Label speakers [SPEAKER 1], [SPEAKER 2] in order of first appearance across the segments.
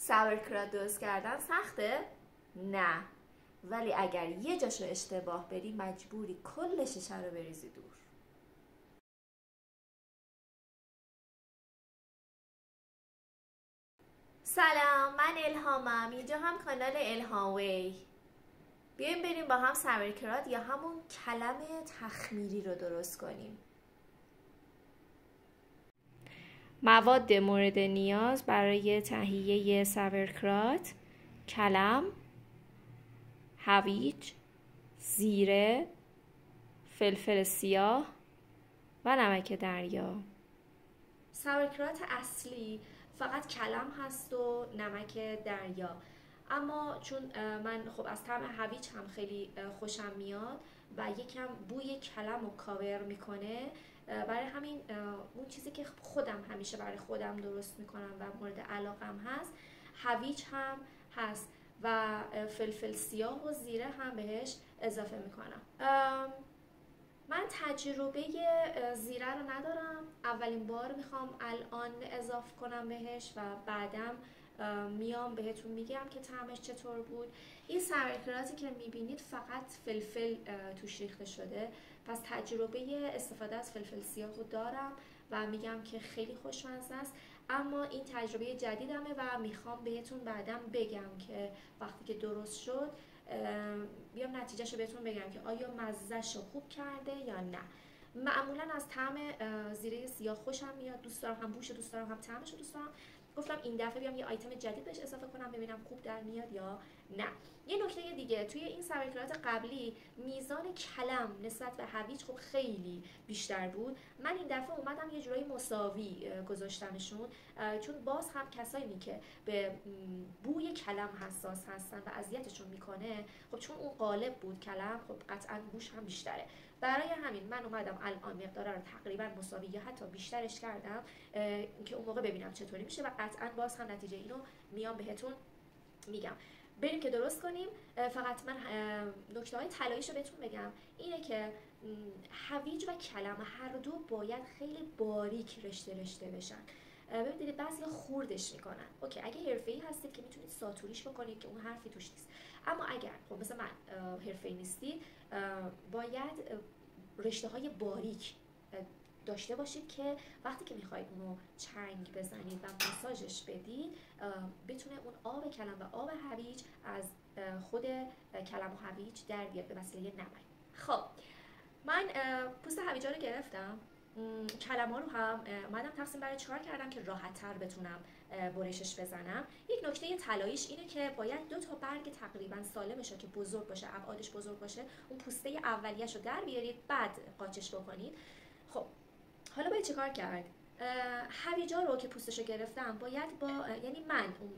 [SPEAKER 1] ساورکرات درست کردن سخته؟ نه، ولی اگر یه جاشو اشتباه بری مجبوری کل شیشه رو بریزی دور. سلام، من الهامم. اینجا هم کانال الهام وی. بیایم بریم با هم ساورکرات یا همون کلم تخمیری رو درست کنیم. مواد مورد نیاز برای تهیه ساورکرات: کلم، هویج، زیره، فلفل سیاه و نمک دریا. ساورکرات اصلی فقط کلم هست و نمک دریا، اما چون من خب از طعم هویج هم خیلی خوشم میاد و یکم بوی کلم رو کاور میکنه، برای همین اون چیزی که خودم همیشه برای خودم درست میکنم و مورد علاقم هست هویج هم هست و فلفل سیاه و زیره هم بهش اضافه میکنم. من تجربه زیره رو ندارم، اولین بار میخوام الان اضافه کنم بهش و بعدم میام بهتون میگم که طعمش چطور بود. این ساورکراتی که میبینید فقط فلفل توش ریخته شده، پس تجربه استفاده از فلفل سیاه رو دارم و میگم که خیلی خوشمزه است، اما این تجربه جدیدمه و میخوام بهتون بعدم بگم که وقتی که درست شد بیام نتیجهشو بهتون بگم که آیا مزهشو خوب کرده یا نه. معمولا از طعم زیره سیاه خوشم میاد، دوست دارم، هم بوش دوست دارم هم طعمشو دوست دارم. گفتم این دفعه بیام یه آیتم جدید بهش اضافه کنم ببینم خوب در میاد یا نه. یه نکته دیگه، توی این ساورکرات قبلی میزان کلم نسبت به هویج خب خیلی بیشتر بود. من این دفعه اومدم یه جورایی مساوی گذاشتمشون، چون باز هم کسایی که به بوی کلم حساس هستن و اذیتشون میکنه، خب چون اون غالب بود کلم، خب قطعا بوش هم بیشتره. برای همین من اومدم الان مقدار رو تقریبا مساوی یا حتی بیشترش کردم که اون موقع ببینم چطوری میشه و قطعا باز هم نتیجه اینو میام بهتون میگم. بریم که درست کنیم. فقط من نکته های طلاییش رو بهتون بگم اینه که هویج و کلم هر دو باید خیلی باریک رشته بشن. ببینید بعضیا خوردش میکنن. اوکی، اگه حرفه‌ای هستید که میتونید ساتوریش بکنید که اون حرفی توش نیست، اما اگر خب مثل من حرفه‌ای نیستید باید رشته های باریک داشته باشید که وقتی که میخواید اونو چنگ بزنید و ماساژش بدید بتونه اون آب کلم و آب هویج از خود کلم و هویج در بیاد به وسیله نمک. خب من پوست هویجا رو گرفتم، کلم‌ها رو هم اومدم تقسیم بر 4 کردم که راحت‌تر بتونم برشش بزنم. یک نکته طلاییش اینه که باید 2 تا برگ تقریبا سالمش که بزرگ باشه، ابعادش بزرگ باشه، اون پوسته اولیه‌شو در بیارید بعد قاچش بکنید. خب حالا باید چیکار کرد؟ هویجا رو که پوستشو گرفتم باید با یعنی من اون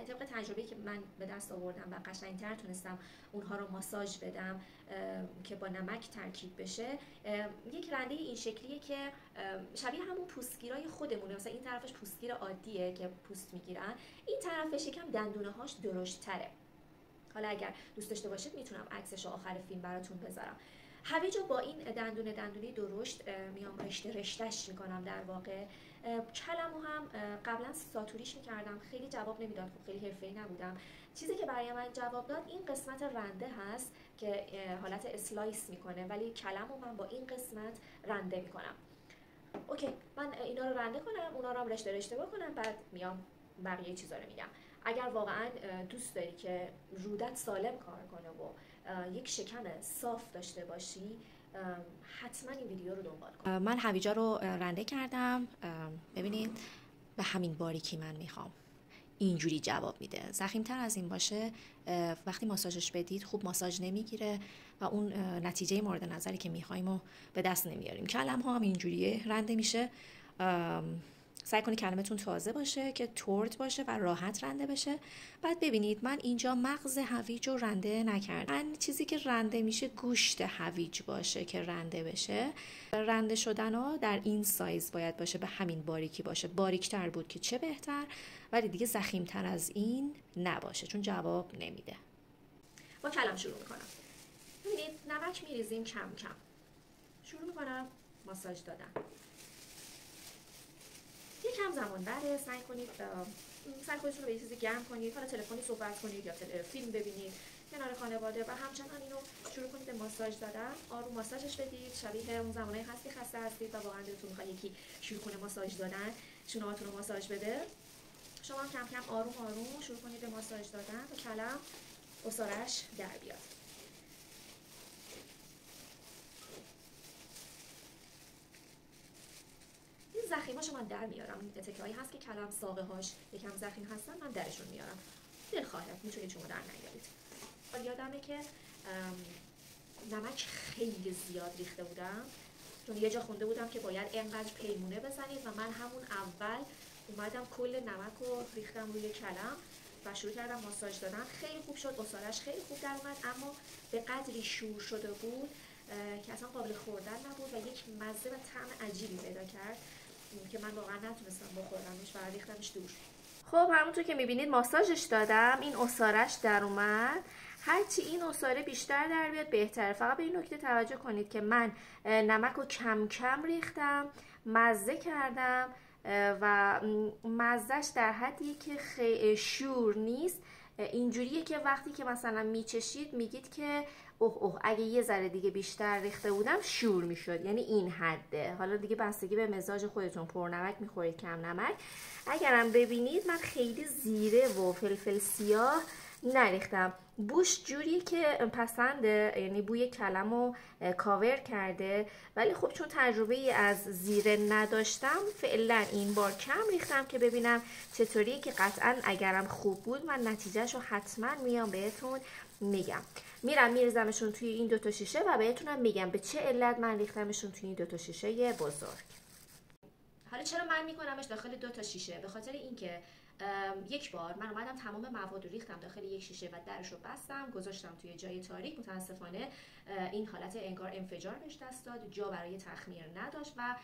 [SPEAKER 1] طبق تجربه‌ای که من به دست آوردم و قشنگ‌تر تونستم اونها رو ماساژ بدم که با نمک ترکیب بشه. یک رنده این شکلیه که شبیه همون پوستگیرای خودمونه، مثلا این طرفش پوستگیر عادیه که پوست میگیرن، این طرفش یکم دندونه‌هاش درشت‌تره. حالا اگر دوست داشته باشید میتونم عکسش رو آخر فیلم براتون بذارم. هویج رو با این دندونه درشت میام رشتهش میکنم در واقع. کلمو هم قبلا ساتوریش میکردم، خیلی جواب نمیداد، خب خیلی حرفه‌ای نبودم. چیزی که برای من جواب داد این قسمت رنده هست که حالت اسلایس میکنه، ولی کلمو من با این قسمت رنده میکنم. اوکی، من اینا رو رنده کنم، اونا رو هم رشته بکنم، بعد میام بقیه چیزا رو میگم. اگر واقعا دوست داری که رودت سالم کار کنه و یک شکم صاف داشته باشی حتما این ویدیو رو دنبال کن. من هویجا رو رنده کردم، ببینید به همین باریکی من میخوام. اینجوری جواب میده. ضخیم‌تر از این باشه وقتی ماساژش بدید خوب ماساژ نمیگیره و اون نتیجه مورد نظری که میخوایم رو به دست نمیاریم. کلم ها هم اینجوریه رنده میشه. سعی کنید کلمتون تازه باشه که ترد باشه و راحت رنده بشه. بعد ببینید من اینجا مغز هویج رو رنده نکردم. من چیزی که رنده میشه گوشت هویج باشه که رنده بشه. رنده شدن ها در این سایز باید باشه، به همین باریکی باشه. باریکتر بود که چه بهتر، ولی دیگه ضخیم‌تر از این نباشه چون جواب نمیده. با کلم شروع میکنم. ببینید نمک میریزیم کم کم. شروع میکنم ماساژ دادن. یکم زمان بره، سعی کنید سر خودتون رو به یه چیزی گرم کنید، حالا تلفنی صحبت کنید یا فیلم ببینید کنار خانواده، و همچنان اینو شروع کنید به ماساژ دادن. آروم ماساژش بدید، شبیه اون زمانایی هستی خسته هستید و واقعا دلتون میخواد یکی شروع کنه ماساژ دادن، شونه‌هاتون رو ماساژ بده. شما هم کم کم آروم آروم شروع کنید به ماساژ دادن تا کلم عصاره‌اش در بیاد. این زخیماشو من در میارم. این اتکه‌هایی هست که کلم ساقه‌هاش یکم زخیم هستن، من درشون میارم. دلخواهه میتونید شما در نیارید. یادمه که نمک خیلی زیاد ریخته بودم، چون یه جا خونده بودم که باید اینقدر پیمونه بزنید و من همون اول اومدم کل نمک رو ریختم روی کلم و شروع کردم ماساژ دادن. خیلی خوب شد، عصاره‌اش خیلی خوب در اومد، اما به قدری شور شده بود که اصلا قابل خوردن نبود و یک مزه و طعم عجیبی پیدا کرد که من واقعا نتونستم بخورمش و ریختمش دور. خب همونطور که میبینید ماساژش دادم، این عصاره‌اش در اومد. هرچی این عصاره بیشتر در بیاد بهتره. فقط به این نکته توجه کنید که من نمک رو کم کم ریختم، مزه کردم و مزهش در حدی که خیلی شور نیست. اینجوریه که وقتی که مثلا میچشید میگید که اوه اگه یه ذره دیگه بیشتر ریخته بودم شور میشد، یعنی این حده. حالا دیگه بستگی به مزاج خودتون، پرنمک میخورید کم نمک. اگرم ببینید من خیلی زیره و فلفل سیاه نریختم. بوش جوری که پسنده، یعنی بوی کلمو کاور کرده، ولی خب چون تجربه ای از زیره نداشتم فعلا این بار کم ریختم که ببینم چطوریه، که قطعا اگرم خوب بود من نتیجهشو حتما میام بهتون میگم. میریزمشون توی این دوتا شیشه و بهتونم میگم به چه علت من ریختمشون توی این دوتا شیشه بزرگ. حالا چرا من میکنمش داخل دوتا شیشه؟ به خاطر اینکه یک بار من اومدم تمام مواد رو ریختم داخل یک شیشه و درش رو بستم، گذاشتم توی جای تاریک. متاسفانه این حالت انگار انفجار بهش دست داد، جا برای تخمیر نداشت و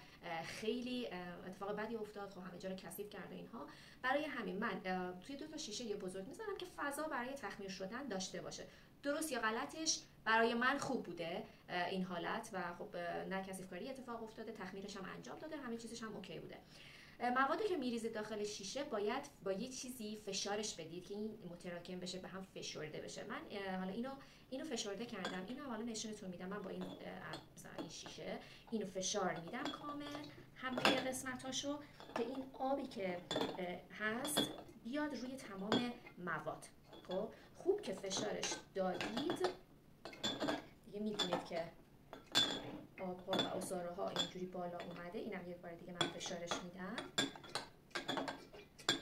[SPEAKER 1] خیلی اتفاق بدی افتاد. خب همه جا رو کثیف کرده اینها. برای همین من توی دو تا شیشه بزرگ میذارم که فضا برای تخمیر شدن داشته باشه. درست یا غلطش برای من خوب بوده این حالت و خب نه کثیف کاری اتفاق افتاده، تخمیرش هم انجام داده، همه چیزش هم اوکی بوده. موادی که میریزید داخل شیشه باید با یه چیزی فشارش بدید که این متراکم بشه، به هم فشرده بشه. من حالا اینو فشرده کردم. اینو حالا نشونتون میدم. من با این شیشه اینو فشار میدم کامل همه قسمتاشو که این آبی که هست بیاد روی تمام مواد. خب خوب که فشارش دادید دیگه میدونید که آب‌ها و عصاره‌ها اینجوری بالا اومده. اینم یک بار دیگه من فشارش میدم.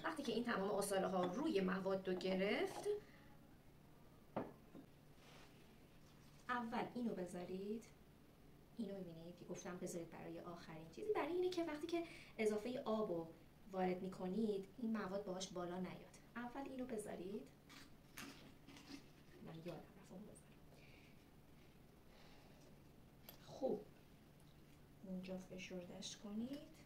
[SPEAKER 1] وقتی که این تمام عصاره‌ها روی مواد رو گرفت، اول اینو بذارید. اینو می‌بینید که گفتم بذارید برای آخرین چیزی، برای اینه که وقتی که اضافه آب رو وارد می‌کنید این مواد باهاش بالا نیاد. اول اینو بذارید. من یادم رفت اون بذارم. خوب اونجا فشردش کنید.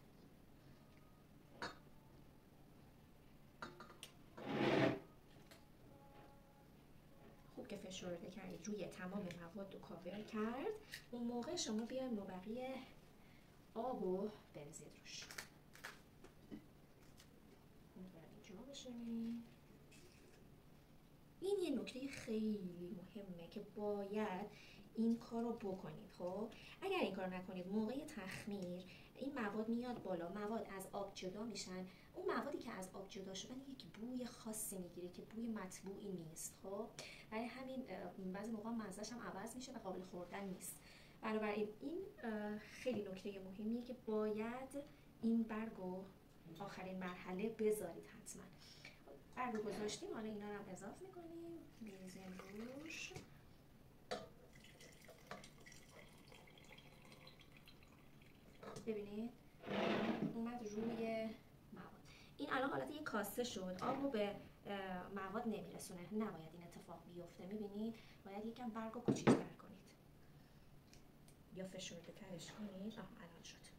[SPEAKER 1] خوب که فشرده کردید روی تمام مواد رو کاور کرد، اون موقع شما بیاید بقیه آب رو بریزید روش. اینجا بشونید. این یه نکته خیلی مهمه که باید این کار رو بکنید. خب اگر این کار نکنید موقع تخمیر این مواد میاد بالا، مواد از آب جدا میشن. اون موادی که از آب جدا شدن یک بوی خاصی میگیره که بوی مطبوعی نیست. خب برای همین بعضی موقع مزه‌ش هم عوض میشه و قابل خوردن نیست. بنابراین این خیلی نکته مهمیه که باید این برگو آخرین مرحله بذارید حتما. برگو گذاشتیم، حالا اینا رو هم اضافه میکنیم، میریزیم روش. ببینید اومد روی مواد. این الان حالت یک کاسه شد، آب رو به مواد نمیرسونه. نباید این اتفاق بیفته. میبینید باید یکم برگ رو کوچیک‌تر کنید یا فشرده ترش کنید. الان شد.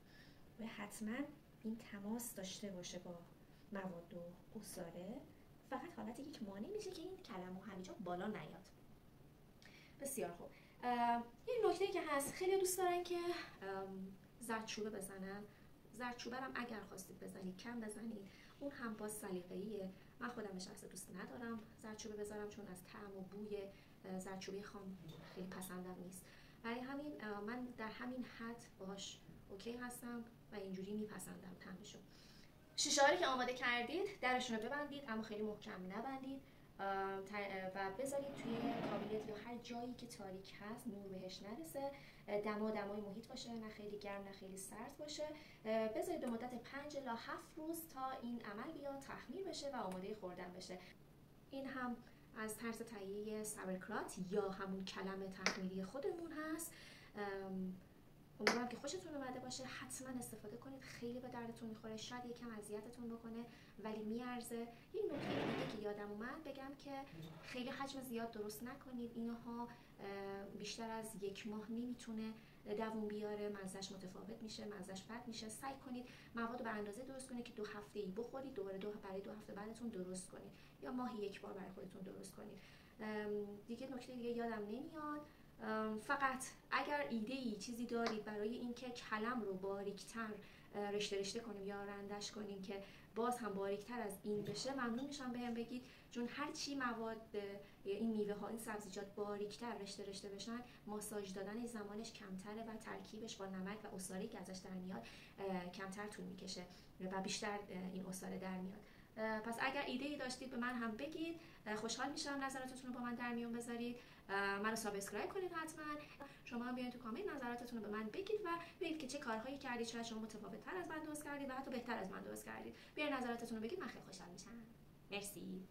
[SPEAKER 1] و حتما این تماس داشته باشه با مواد و عصاره. فقط حالت یک مانع میشه که این کلمو همینجا بالا نیاد. بسیار خوب. یه نکته که هست، خیلی دوست دارن که زردچوبه بزنن. زردچوبه هم اگر خواستید بزنید کم بزنید، اون هم باز سلیقه‌ایه. من خودم به شخص دوست ندارم زردچوبه بذارم، چون از طعم و بوی زردچوبه خام خیلی پسندم نیست. برای همین من در همین حد باهاش اوکی هستم و اینجوری میپسندم طعمشو. شیشه‌هایی که آماده کردید درشون رو ببندید، اما خیلی محکم نبندید و بذارید توی کابینت یا هر جایی که تاریک هست، نور بهش نرسه، دمای محیط باشه، نه خیلی گرم نه خیلی سرد باشه. بذارید به مدت 5 الی 7 روز تا این عمل بیاد تخمیر بشه و آماده خوردن بشه. این هم از طرز تهیه ساورکرات یا همون کلم تخمیری خودمون هست. امیدوارم که خوشتون اومده باشه. حتما استفاده کنید، خیلی به دردتون میخوره. شاید یکم اذیتتون بکنه ولی میارزه. یه نکته دیگه که یادم اومد بگم که خیلی حجم زیاد درست نکنید. اینها بیشتر از 1 ماه نمیتونه دووم بیاره، مزهش متفاوت میشه، مزهش بد میشه. سعی کنید مواد رو به اندازه درست کنید که 2 هفته‌ای بخورید، دوباره برای 2 هفته بعدتون درست کنید، یا ماهی 1 بار برای خودتون درست کنید. دیگه نکته دیگه یادم نمیاد. فقط اگر ایده‌ای چیزی دارید برای اینکه کلم رو باریکتر رشته کنیم یا رندش کنیم که باز هم باریکتر از این بشه، ممنون میشم بهم بگید، چون هرچی مواد این میوه ها، این سبزیجات باریکتر رشته بشن، ماساژ دادن زمانش کمتره و ترکیبش با نمک و عصاره‌ای که ازش در میاد کمتر طول میکشه و بیشتر این عصاره در میاد. پس اگر ایده‌ای داشتید به من هم بگید، خوشحال میشم نظراتتون رو با من در میون بذارید. منو سابسکرایب کنید حتما. شما هم بیاین تو کامنت نظراتتون رو به من بگید و بگید که چه کارهایی کردید، شاید شما متفاوت‌تر از من درست کردید و حتی بهتر از من درست کردید. بیاین نظراتتون رو بگید، من خیلی خوشحال میشم. مرسی.